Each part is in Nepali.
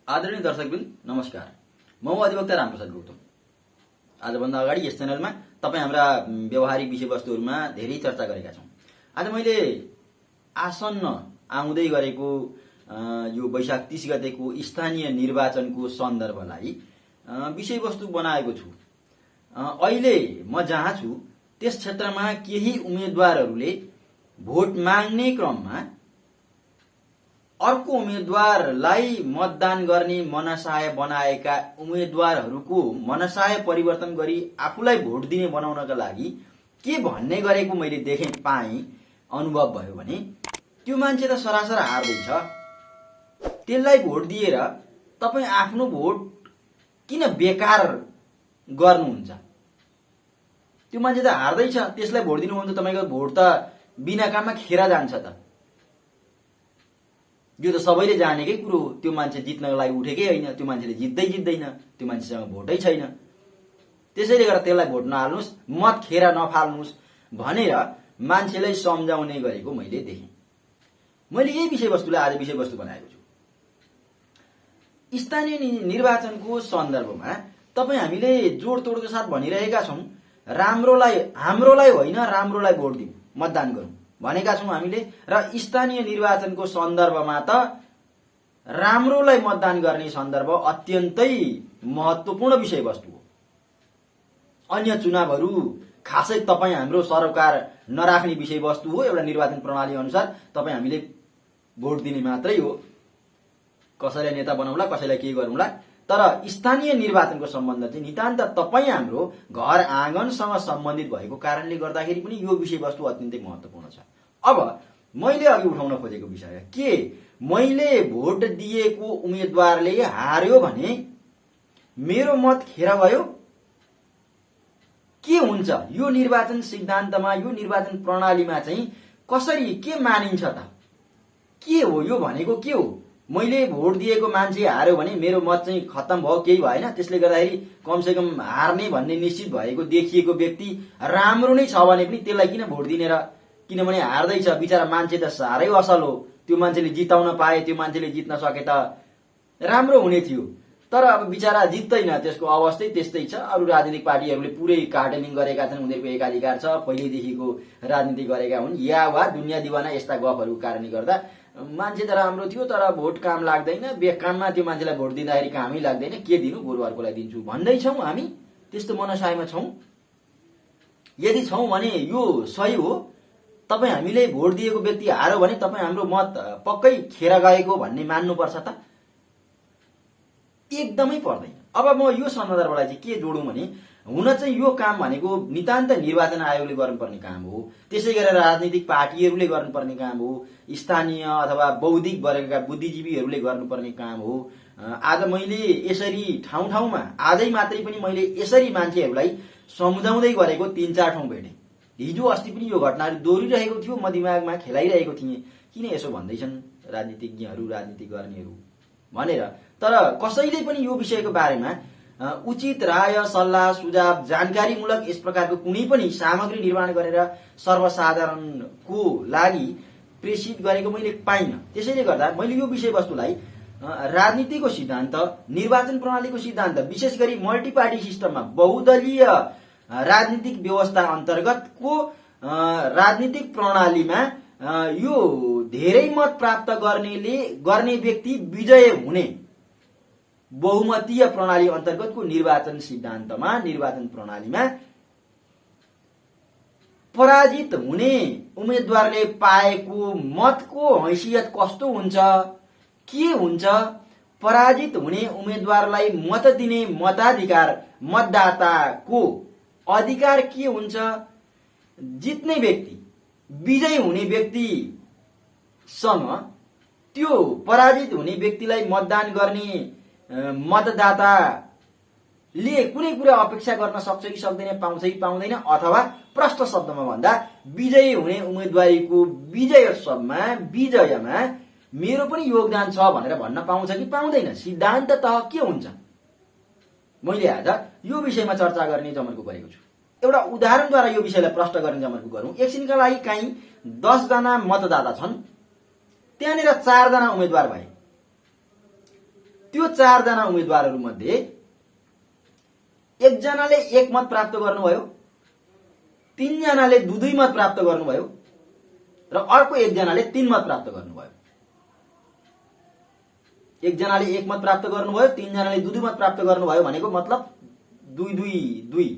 आदरणीय दर्शकवृन्द नमस्कार। म अधिवक्ता रामप्रसाद गौतम। आजभन्दा अगाडि यस च्यानलमा तपाईँ हाम्रा व्यवहारिक विषयवस्तुहरूमा धेरै चर्चा गरेका छौँ। आज मैले आसन्न आउँदै गरेको यो वैशाख 30 गतेको स्थानीय निर्वाचनको सन्दर्भलाई विषयवस्तु बनाएको छु। अहिले म जहाँ छु त्यस क्षेत्रमा केही उम्मेदवारहरूले भोट माग्ने क्रममा अर्को उम्मेदवारलाई मतदान गर्ने मनसाय बनाएका उम्मेदवारहरूको मनसाय परिवर्तन गरी आफूलाई भोट दिने बनाउनका लागि के भन्ने गरेको मैले देखेँ, पाएँ, अनुभव भयो भने त्यो मान्छे त सरासर हार्दैछ। त्यसलाई भोट दिएर तपाईँ आफ्नो भोट किन बेकार गर्नुहुन्छ? त्यो मान्छे त हार्दैछ, त्यसलाई भोट दिनु भने त तपाईँको भोट त बिना काममा खेर जान्छ त। यो त सबैले जानेकै कुरो हो। त्यो मान्छे जित्नको लागि उठेकै होइन, त्यो मान्छेले जित्दैन, त्यो मान्छेसँग भोटै छैन। त्यसैले गर्दा त्यसलाई भोट नहाल्नुहोस्, मत खेर नफाल्नुहोस् भनेर मान्छेलाई सम्झाउने गरेको मैले देखेँ। मैले यही विषयवस्तुलाई आज विषयवस्तु बनाएको छु। स्थानीय निर्वाचनको सन्दर्भमा तपाईँ हामीले जोडतोडको साथ भनिरहेका छौँ, हाम्रोलाई होइन, राम्रोलाई भोट दिउँ, मतदान गरौँ भनेका छौँ हामीले। र स्थानीय निर्वाचनको सन्दर्भमा त राम्रोलाई मतदान गर्ने सन्दर्भ अत्यन्तै महत्त्वपूर्ण विषयवस्तु हो। अन्य चुनावहरू खासै तपाईँ हाम्रो सरकार नराख्ने विषयवस्तु हो। एउटा निर्वाचन प्रणाली अनुसार तपाईँ हामीले भोट दिने मात्रै हो। कसैलाई नेता बनाउला, कसैलाई के गरौँला। तर स्थानीय निर्वाचनको सम्बन्ध चाहिँ नितान्त तपाईँ हाम्रो घर आँगनसँग सम्बन्धित भएको कारणले गर्दाखेरि पनि यो विषयवस्तु अत्यन्तै महत्त्वपूर्ण छ। अब मैले अघि उठाउन खोजेको विषय के, मैले भोट दिएको उम्मेदवारले हार्यो भने मेरो मत खेर गयो के हुन्छ? यो निर्वाचन सिद्धान्तमा, यो निर्वाचन प्रणालीमा चाहिँ कसरी के मानिन्छ त? के हो यो भनेको? के हो? मैले भोट दिएको मान्छे हार्यो भने मेरो मत चाहिँ खत्तम भयो, केही भएन। त्यसले गर्दाखेरि कमसेकम हार्ने भन्ने निश्चित भएको देखिएको व्यक्ति राम्रो नै छ भने पनि त्यसलाई किन भोट दिने र? किनभने हार्दैछ बिचरा मान्छे त साह्रै असल हो। त्यो मान्छेले जिताउन पाए, त्यो मान्छेले जित्न सके त राम्रो हुने थियो। तर अब बिचरा जित्दैन, त्यसको अवस्थै त्यस्तै छ। अरू राजनीतिक पार्टीहरूले पुरै कार्डेनिङ गरेका छन्, उनीहरूको एकाधिकार छ, पहिलेदेखिको राजनीति गरेका हुन्, या वा दुनियाँ दिवाना यस्ता गफहरूको कारणले गर्दा मान्छे त राम्रो थियो तर भोट काम लाग्दैन, बेकाममा त्यो मान्छेलाई भोट दिँदाखेरि कामै लाग्दैन, के दिनु, बरु अर्कोलाई दिन्छु भन्दैछौँ। हामी त्यस्तो मनसायमा छौँ। यदि छौँ भने यो सही हो। तपाईँ हामीले भोट दिएको व्यक्ति हार्यो भने तपाईँ हाम्रो मत पक्कै खेर गएको भन्ने मान्नुपर्छ त? एकदमै पर्दैन। अब म यो सन्दर्भलाई चाहिँ के जोडौँ भने, हुन चाहिँ यो काम भनेको नितान्त निर्वाचन आयोगले गर्नुपर्ने काम हो। त्यसै गरेर राजनीतिक पार्टीहरूले गर्नुपर्ने काम हो। स्थानीय अथवा बौद्धिक वर्गका बुद्धिजीवीहरूले गर्नुपर्ने काम हो। आज मैले यसरी ठाउँ ठाउँमा, आजै मात्रै पनि मैले यसरी मान्छेहरूलाई सम्झाउँदै गरेको 3-4 ठाउँ भेटेँ। हिजो अस्ति पनि यो घटनाहरू दोहोरिरहेको थियो, म दिमागमा खेलाइरहेको थिएँ, किन यसो भन्दैछन् राजनीतिज्ञहरू, राजनीति गर्नेहरू भनेर। तर कसैले पनि यो विषयको बारेमा उचित राय, सल्लाह, सुझाव, जानकारीमूलक यस प्रकारको कुनै पनि सामग्री निर्माण गरेर सर्वसाधारणको लागि प्रेषित गरेको मैले पाइनँ। त्यसैले गर्दा मैले यो विषयवस्तुलाई राजनीतिको सिद्धान्त, निर्वाचन प्रणालीको सिद्धान्त, विशेष गरी मल्टी पार्टी सिस्टममा, बहुदलीय राजनीतिक व्यवस्था अन्तर्गतको राजनीतिक प्रणालीमा यो धेरै मत प्राप्त गर्ने व्यक्ति विजय हुने बहुमतीय प्रणाली अन्तर्गतको निर्वाचन सिद्धान्तमा, निर्वाचन प्रणालीमा पराजित हुने उम्मेदवारले पाएको मतको हैसियत कस्तो हुन्छ, के हुन्छ? पराजित हुने उम्मेदवारलाई मत दिने मताधिकार, मतदाताको अधिकार के हुन्छ? जित्ने व्यक्ति, विजयी हुने व्यक्तिसँग त्यो पराजित हुने व्यक्तिलाई मतदान गर्ने मतदाताले कुनै कुरा अपेक्षा गर्न सक्छ कि सक्दैन, पाउँछ कि पाउँदैन? अथवा प्रष्ट शब्दमा भन्दा विजयी हुने उम्मेदवारीको विजयमा मेरो पनि योगदान छ भनेर भन्न पाउँछ कि पाउँदैन? सिद्धान्त तह के हुन्छ? मैले आज यो विषयमा चर्चा गर्ने जमर्को गरेको छु। एउटा उदाहरणद्वारा यो विषयलाई प्रष्ट गर्ने जमर्को गरौँ। एकछिनका लागि कहीँ 10 जना मतदाता छन्, त्यहाँनिर 4 जना उम्मेदवार भए। त्यो 4 जना उम्मेदवारहरू मध्ये एकजनाले 1 मत प्राप्त गर्नुभयो, 3 जनाले 2 मत प्राप्त गर्नुभयो र अर्को एकजनाले 3 मत प्राप्त गर्नुभयो। एकजनाले 1 मत प्राप्त गर्नुभयो, 3 जनाले 2 मत प्राप्त गर्नुभयो भनेको मतलब 2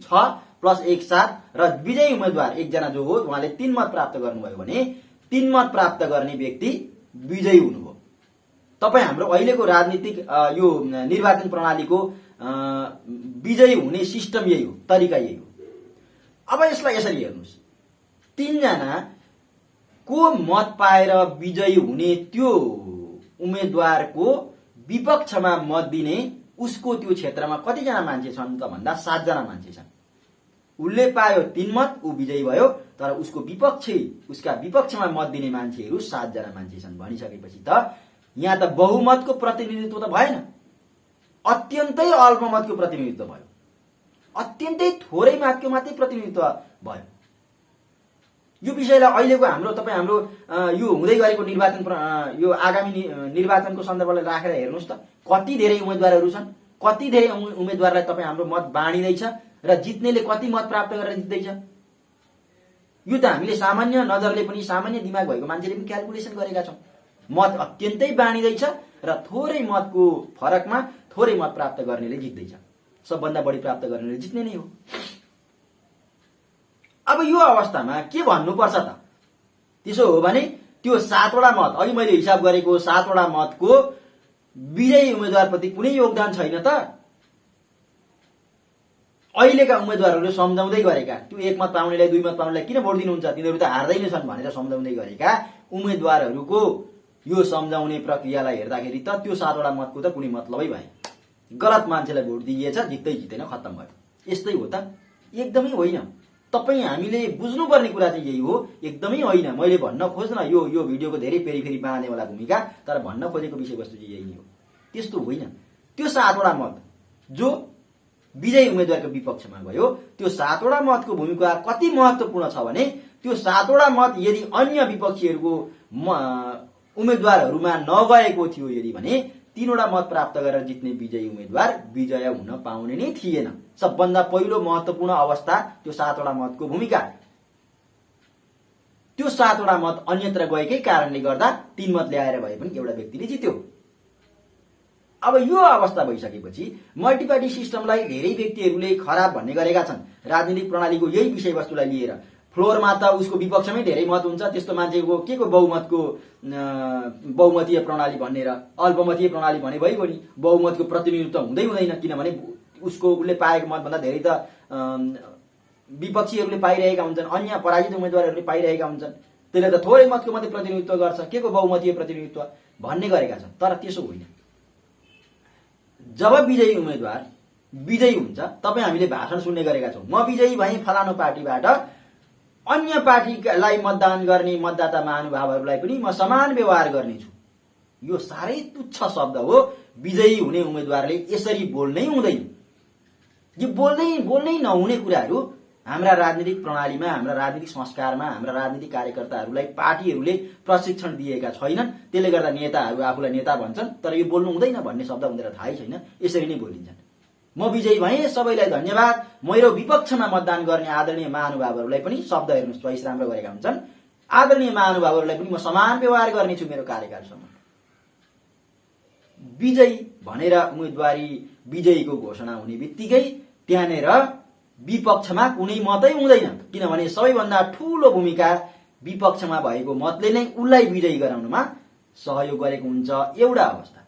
6 प्लस 1 7 र विजयी उम्मेदवार एकजना जो हो उहाँले 3 मत प्राप्त गर्नुभयो भने 3 मत प्राप्त गर्ने व्यक्ति विजयी हुनुभयो। तपाई हाम्रो अहिलेको राजनीतिक यो निर्वाचन प्रणालीको विजयी हुने सिस्टम यही हो, तरिका यही हो। अब यसलाई यसरी हेर्नुस्, 3 जना को मत पाएर विजयी हुने त्यो उम्मेदवारको विपक्षमा मत दिने उसको त्यो क्षेत्रमा कतिजना मान्छे छन् त भन्दा 7 जना मान्छे छन्। उसले पायो 3 मत, ऊ विजयी भयो, तर उसका विपक्षमा मत दिने मान्छेहरू 7 जना मान्छे छन् भनिसकेपछि त यहाँ त बहुमतको प्रतिनिधित्व त भएन, अत्यन्तै अल्पमतको प्रतिनिधित्व भयो, अत्यन्तै थोरै मतको मात्रै प्रतिनिधित्व भयो। यो विषयलाई अहिलेको हाम्रो यो हुँदै गरेको निर्वाचन यो आगामी निर्वाचनको सन्दर्भलाई राखेर हेर्नुस् त कति धेरै उम्मेदवारहरू छन्, कति धेरै उम्मेदवारलाई तपाई हाम्रो मत बाँडिदैछ र जित्नेले कति मत प्राप्त गरेर जित्दैछ। यो त हामीले सामान्य नजरले पनि, सामान्य दिमाग भएको मान्छेले पनि क्याल्कुलेसन गरेका छौं। मत अत्यन्तै बाँडिदैछ र थोरै मतको फरकमा थोरै मत प्राप्त गर्नेले जित्दैछ, सबभन्दा बढी प्राप्त गर्नेले जित्ने नै हो। अब यो अवस्थामा के भन्नुपर्छ त? त्यसो हो भने त्यो 7 वटा मत, अघि मैले हिसाब गरेको 7 वटा मतको विजयी उम्मेदवारप्रति कुनै योगदान छैन त? अहिलेका उम्मेदवारहरूले सम्झाउँदै गरेका, त्यो 1 मत पाउनेलाई 2 मत पाउनेलाई किन भोट दिनुहुन्छ, तिनीहरू त हार्दै नै छन् भनेर सम्झाउँदै गरेका उम्मेदवारहरूको यो सम्झाउने प्रक्रियालाई हेर्दाखेरि त त्यो 7 वटा मतको त कुनै मतलबै भएन। गलत मान्छेलाई भोट दिइएछ, जित्दैन, खत्तम भयो। यस्तै हो त? एकदमै होइन। तपाई हामीले बुझ्नुपर्ने कुरा चाहिँ यही हो, एकदमै होइन। मैले भन्न खोज्न यो भिडियोको धेरै फेरि बाँध्नेवाला भूमिका, तर भन्न खोजेको विषयवस्तु चाहिँ यही नै हो। त्यस्तो होइन। त्यो 7 वटा मत जो विजयी उम्मेदवारको विपक्षमा गयो, त्यो 7 वटा मतको भूमिका कति महत्त्वपूर्ण छ भने त्यो 7 वटा मत यदि अन्य विपक्षीहरूको उम्मेदवारहरूमा नगएको थियो यदि भने 3 वटा मत प्राप्त गरेर जित्ने विजयी उम्मेदवार विजय हुन पाउने नै थिएन। सबभन्दा पहिलो महत्त्वपूर्ण अवस्था त्यो 7 वटा मतको भूमिका। त्यो 7 वटा मत अन्यत्र गएकै कारणले गर्दा 3 मत ल्याएर भए पनि एउटा व्यक्तिले जित्यो। अब यो अवस्था भइसकेपछि मल्टिपार्टी सिस्टमलाई धेरै व्यक्तिहरूले खराब भन्ने गरेका छन्। राजनीतिक प्रणालीको यही विषयवस्तुलाई लिएर फ्लोरमा त उसको विपक्षमै धेरै मत हुन्छ, त्यस्तो मान्छेको के को बहुमतीय प्रणाली भन्ने र अल्पमतीय प्रणाली भने भइगयो नि। बहुमतको प्रतिनिधित्व हुँदैन, किनभने उसले पाएको मतभन्दा धेरै त विपक्षीहरूले पाइरहेका हुन्छन्, अन्य पराजित उम्मेदवारहरूले पाइरहेका हुन्छन्। त्यसले त थोरै मतको मात्रै प्रतिनिधित्व गर्छ, के को बहुमतीय प्रतिनिधित्व भन्ने गरेका छन्। तर त्यसो होइन। जब विजयी उम्मेदवार विजयी हुन्छ, तपाई हामीले भाषण सुन्ने गरेका छौं, म विजयी भएँ फलानु पार्टीबाट, अन्य पार्टीलाई मतदान गर्ने मतदाता महानुभावहरूलाई पनि म समान व्यवहार गर्नेछु। यो साह्रै तुच्छ शब्द हो। विजयी हुने उम्मेदवारले यसरी बोल्नै हुँदैन। यो बोल्नै नहुने कुराहरू हाम्रा राजनीतिक प्रणालीमा, हाम्रा राजनीतिक संस्कारमा, हाम्रा राजनीतिक कार्यकर्ताहरूलाई पार्टीहरूले प्रशिक्षण दिएका छैनन्। त्यसले गर्दा नेताहरू आफूलाई नेता भन्छन्, तर यो बोल्नु हुँदैन भन्ने शब्द उनीहरूलाई थाहै छैन, यसरी नै बोलिन्छन्। म विजयी भएँ, सबैलाई धन्यवाद, मेरो विपक्षमा मतदान गर्ने आदरणीय महानुभावहरूलाई पनि, शब्द हेर्नुस् चोइस राम्रो गरेका हुन्छन्, आदरणीय महानुभावहरूलाई पनि म समान व्यवहार गर्नेछु मेरो कार्यकालसम्म। विजयी भनेर उम्मेदवारी विजयीको घोषणा हुने बित्तिकै त्यहाँनेर विपक्षमा कुनै मतै हुँदैन, किनभने सबैभन्दा ठूलो भूमिका विपक्षमा भएको मतले नै उसलाई विजयी गराउनमा सहयोग गरेको हुन्छ। एउटा अवस्था।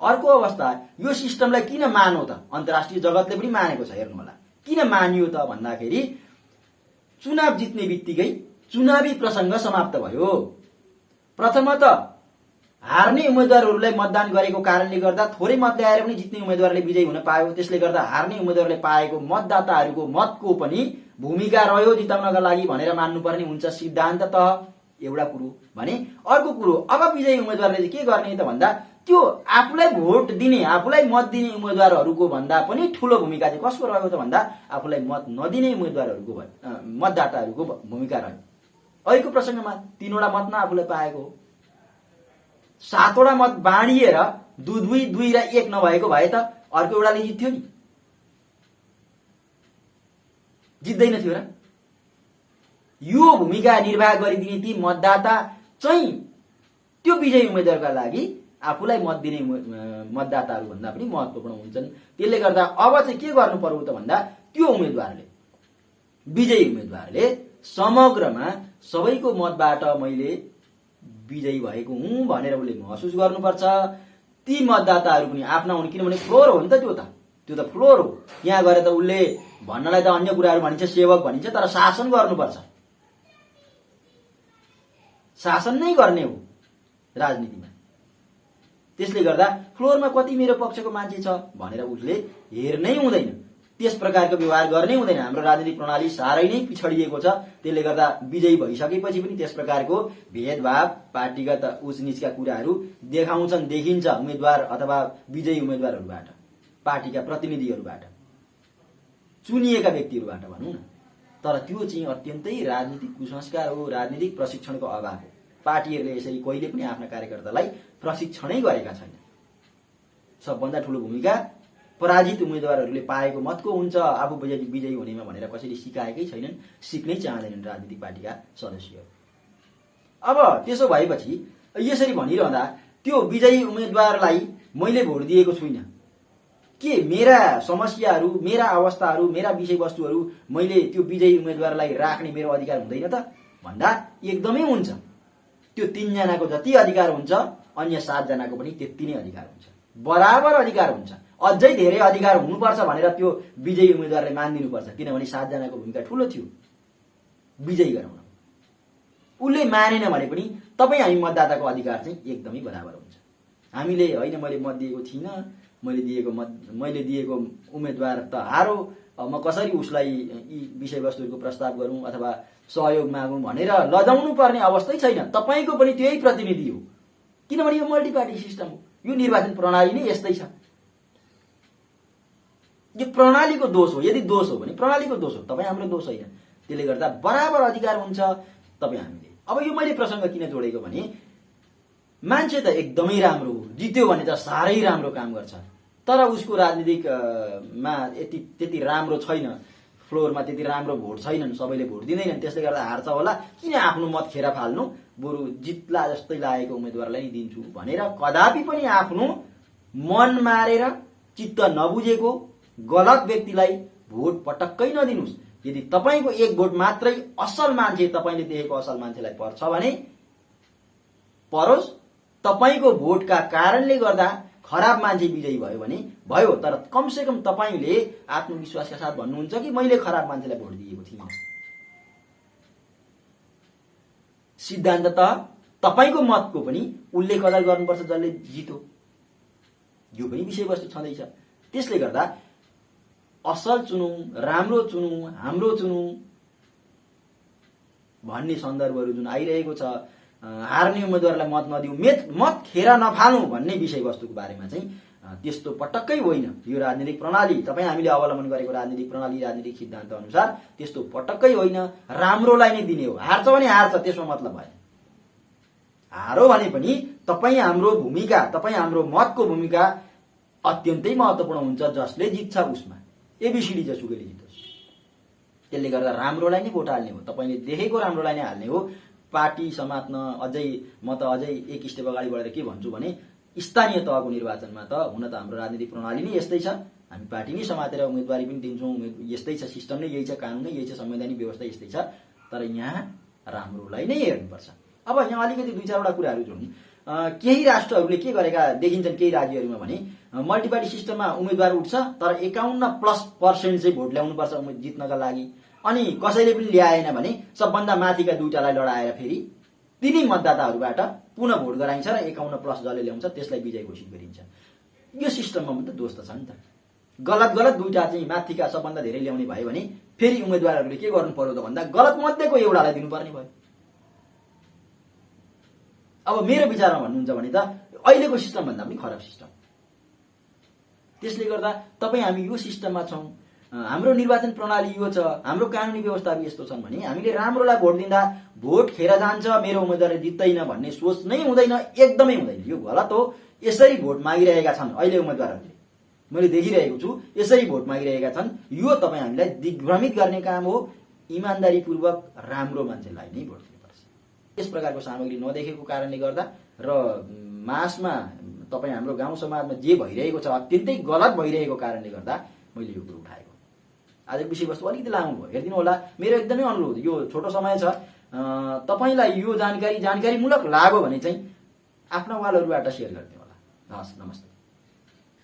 अर्को अवस्था, यो सिस्टमलाई किन मान्यो त? अन्तर्राष्ट्रिय जगतले पनि मानेको छ। हेर्नु होला किन मानियो त भन्दाखेरि चुनाव जित्ने बित्तिकै चुनावी प्रसंग समाप्त भयो। प्रथमतः हार्ने उम्मेदवारहरूलाई मतदान गरेको कारणले गर्दा थोरै मत ल्याएर पनि जित्ने उम्मेदवारले विजयी हुन पायो। त्यसले गर्दा हार्ने उम्मेदवारले पाएको मतदाताहरूको मतको पनि भूमिका रह्यो जिताउनका लागि भनेर मान्नुपर्ने हुन्छ सिद्धान्ततः। एउटा कुरो भने अर्को कुरो, अब विजयी उम्मेदवारले चाहिँ के गर्ने त भन्दा त्यो आफूलाई भोट दिने, आफूलाई मत दिने उम्मेदवारहरूको भन्दा पनि ठूलो भूमिका चाहिँ कसको रह्यो त भन्दा आफूलाई मत नदिने उम्मेदवारहरूको मतदाताहरूको भूमिका रह्यो। अहिलेको प्रसंगमा 3 वटा मत न आफूलाई पाएको हो। 7वटा मत बाँडिएर 2 र 1 नभएको भए त अर्को एउटाले जित्थ्यो नि, जित्दैन थियो र? यो भूमिका निर्वाह गरिदिने ती मतदाता चाहिँ त्यो विजयी उम्मेदवारका लागि आफूलाई मत दिने मतदाताहरू भन्दा पनि महत्त्वपूर्ण हुन्छन्। त्यसले गर्दा अब चाहिँ के गर्नु पर्यो त भन्दा त्यो उम्मेदवारले, विजयी उम्मेदवारले समग्रमा सबैको मतबाट मैले विजयी भएको हुँ भनेर उसले महसुस गर्नुपर्छ। ती मतदाताहरू पनि आफ्ना हुन्, किनभने फ्लोर हो नि त, त्यो त फ्लोर हो। यहाँ गएर त उसले भन्नलाई त अन्य कुराहरू भनिन्छ, सेवक भनिन्छ, तर शासन गर्नुपर्छ, शासन नै गर्ने हो राजनीतिमा। त्यसले गर्दा फ्लोरमा कति मेरो पक्षको मान्छे छ भनेर उसले हेर्नै हुँदैन, त्यस प्रकारको व्यवहार गर्नै हुँदैन। हाम्रो राजनीतिक प्रणाली साह्रै नै पिछडिएको छ। त्यसले गर्दा विजयी भइसकेपछि पनि त्यस प्रकारको भेदभाव, पार्टीगत उच निचका कुराहरू देखाउँछन्, देखिन्छ उम्मेदवार अथवा विजयी उम्मेदवारहरूबाट, पार्टीका प्रतिनिधिहरूबाट, चुनिएका व्यक्तिहरूबाट भनौँ न। तर त्यो चाहिँ अत्यन्तै राजनीतिक कुसंस्कार हो, राजनीतिक प्रशिक्षणको अभाव हो। पार्टीहरूले यसरी कहिले पनि आफ्ना कार्यकर्तालाई प्रशिक्षणै गरेका छैन। सबभन्दा ठुलो भूमिका पराजित उम्मेदवारहरूले पाएको मतको हुन्छ, आफू विजयी हुनेमा भनेर कसैले सिकाएकै छैनन्, सिक्नै चाहँदैनन् राजनीतिक पार्टीका सदस्यहरू। अब त्यसो भएपछि यसरी भनिरहँदा त्यो विजयी उम्मेदवारलाई मैले भोट दिएको छुइनँ, के मेरा समस्याहरू, मेरा अवस्थाहरू, मेरा विषयवस्तुहरू मैले त्यो विजयी उम्मेदवारलाई राख्ने मेरो अधिकार हुँदैन त भन्दा एकदमै हुन्छ। त्यो 3 जनाको जति अधिकार हुन्छ अन्य 7 जनाको पनि त्यति नै अधिकार हुन्छ, बराबर अधिकार हुन्छ। अझै धेरै अधिकार हुनुपर्छ भनेर त्यो विजयी उम्मेदवारले मानिदिनुपर्छ, किनभने 7 जनाको भूमिका ठुलो थियो विजयी गराउन। उसले मानेन भने पनि तपाईँ हामी मतदाताको अधिकार चाहिँ एकदमै बराबर हुन्छ। हामीले होइन मैले मत दिएको थिइनँ, मैले दिएको उम्मेदवार त हारो, म कसरी उसलाई यी विषयवस्तुहरूको प्रस्ताव गरौँ अथवा सहयोग मागौँ भनेर लजाउनु पर्ने अवस्थै छैन। तपाईँको पनि त्यही प्रतिनिधि हो, किनभने यो मल्टी पार्टी सिस्टम हो, यो निर्वाचन प्रणाली नै यस्तै छ। यो प्रणालीको दोष हो, यदि दोष हो भने प्रणालीको दोष हो, तपाईँ हाम्रो दोष होइन। त्यसले गर्दा बराबर अधिकार हुन्छ तपाईँ हामीले। अब यो मैले प्रसङ्ग किन जोडेको भने मान्छे त एकदमै राम्रो हो, जित्यो भने त साह्रै राम्रो काम गर्छ, तर उसको राजनीतिक मा त्यति राम्रो छैन, फ्लोरमा त्यति राम्रो भोट छैनन्, सबैले भोट दिँदैनन्, त्यसले गर्दा हार्छ होला, किन आफ्नो मत खेर फाल्नु, बरु जित्ला जस्तै लागेको उम्मेदवारलाई नै दिन्छु भनेर कदापि पनि आफ्नो मन मारेर चित्त नबुझेको गलत व्यक्तिलाई भोट पटक्कै नदिनुस्। यदि तपाईँको एक भोट मात्रै असल मान्छे, तपाईँले देखेको असल मान्छेलाई पर्छ भने परोस्, तपाईँको भोटका कारणले गर्दा खराब मान्छे विजयी भयो भने भयो, तर कमसे कम तपाईँले आत्मविश्वासका साथ भन्नुहुन्छ कि मैले खराब मान्छेलाई भोट दिएको थिएँ। सिद्धान्त त तपाईँको मतको पनि उसले कदर गर्नुपर्छ जसले जित्यो, यो पनि विषयवस्तु छँदैछ। त्यसले गर्दा असल चुनौँ, राम्रो चुनौँ, हाम्रो चुनौँ भन्ने सन्दर्भहरू जुन आइरहेको छ, हार्ने उम्मेदवारलाई मत नदिउँ, मत खेर नफालौँ भन्ने विषयवस्तुको बारेमा चाहिँ त्यस्तो पटक्कै होइन। यो राजनीतिक प्रणाली, तपाईँ हामीले अवलम्बन गरेको राजनीतिक प्रणाली, राजनीतिक सिद्धान्त अनुसार त्यस्तो पटक्कै होइन। राम्रोलाई नै दिने हो, हार्छ भने हार्छ, त्यसमा मतलब भएन। हारो भने पनि तपाईँ हाम्रो भूमिका, तपाईँ हाम्रो मतको भूमिका अत्यन्तै महत्त्वपूर्ण हुन्छ। जसले जित्छ उसमा एबिसिडी जसुकैले जित्छ। त्यसले गर्दा राम्रोलाई नै भोट हाल्ने हो, तपाईँले देखेको राम्रोलाई नै हाल्ने हो। पार्टी समात्न म त अझै एक स्टेप अगाडि बढेर के भन्छु भने स्थानीय तहको निर्वाचनमा त हुन त हाम्रो राजनीतिक प्रणाली नै यस्तै छ, हामी पार्टी नै समातेर उम्मेदवारी पनि दिन्छौँ, यस्तै छ, सिस्टम नै यही छ, कानुन नै यही छ, संवैधानिक व्यवस्था यस्तै छ। तर यहाँ राम्रोलाई नै हेर्नुपर्छ। अब यहाँ अलिकति 2-4वटा कुराहरू जोडौँ। केही राष्ट्रहरूले के गरेका देखिन्छन् केही राज्यहरूमा भने मल्टिपार्टी सिस्टममा उम्मेदवार उठ्छ तर 51% चाहिँ भोट ल्याउनुपर्छ जित्नका लागि, अनि कसैले पनि ल्याएन भने सबभन्दा माथिका 2टालाई लडाएर फेरि तिनी मतदाताहरूबाट पुनः भोट गराइन्छ र 51+ जसले ल्याउँछ त्यसलाई विजय घोषित गरिन्छ। यो सिस्टममा पनि त दोष त छ नि त। गलत 2टा चाहिँ माथिका सबभन्दा धेरै ल्याउने भयो भने फेरि उम्मेदवारहरूले के गर्नु पर्यो त भन्दा गलत मध्येको एउटालाई दिनुपर्ने भयो। अब मेरो विचारमा भन्नुहुन्छ भने त अहिलेको सिस्टम भन्दा पनि खराब सिस्टम। त्यसले गर्दा तपाईँ हामी यो सिस्टममा छौँ, हाम्रो निर्वाचन प्रणाली यो छ, हाम्रो कानुनी व्यवस्थाहरू यस्तो छन् भने हामीले राम्रोलाई भोट दिँदा भोट खेर जान्छ, मेरो उम्मेदवारले जित्दैन भन्ने सोच नै हुँदैन, एकदमै हुँदैन। यो गलत हो। यसरी भोट मागिरहेका छन् अहिले उम्मेदवारहरूले, मैले देखिरहेको छु, यसरी भोट मागिरहेका छन्। यो तपाईँ हामीलाई दिग्भ्रमित गर्ने काम हो। इमान्दारीपूर्वक राम्रो मान्छेलाई नै भोट दिनुपर्छ। यस प्रकारको सामग्री नदेखेको कारणले गर्दा र मासमा तपाईँ हाम्रो गाउँ समाजमा जे भइरहेको छ अत्यन्तै गलत भइरहेको कारणले गर्दा मैले यो कुरो उठाएको। आजको विषयवस्तु अलिकति लामो भयो, हेरिदिनु होला। मेरो एकदमै अनुरोध, यो छोटो समय छ, तपाईँलाई यो जानकारीमूलक लाग्यो भने चाहिँ आफ्ना वालहरूबाट सेयर गरिदिनु होला। हस्, नमस्ते।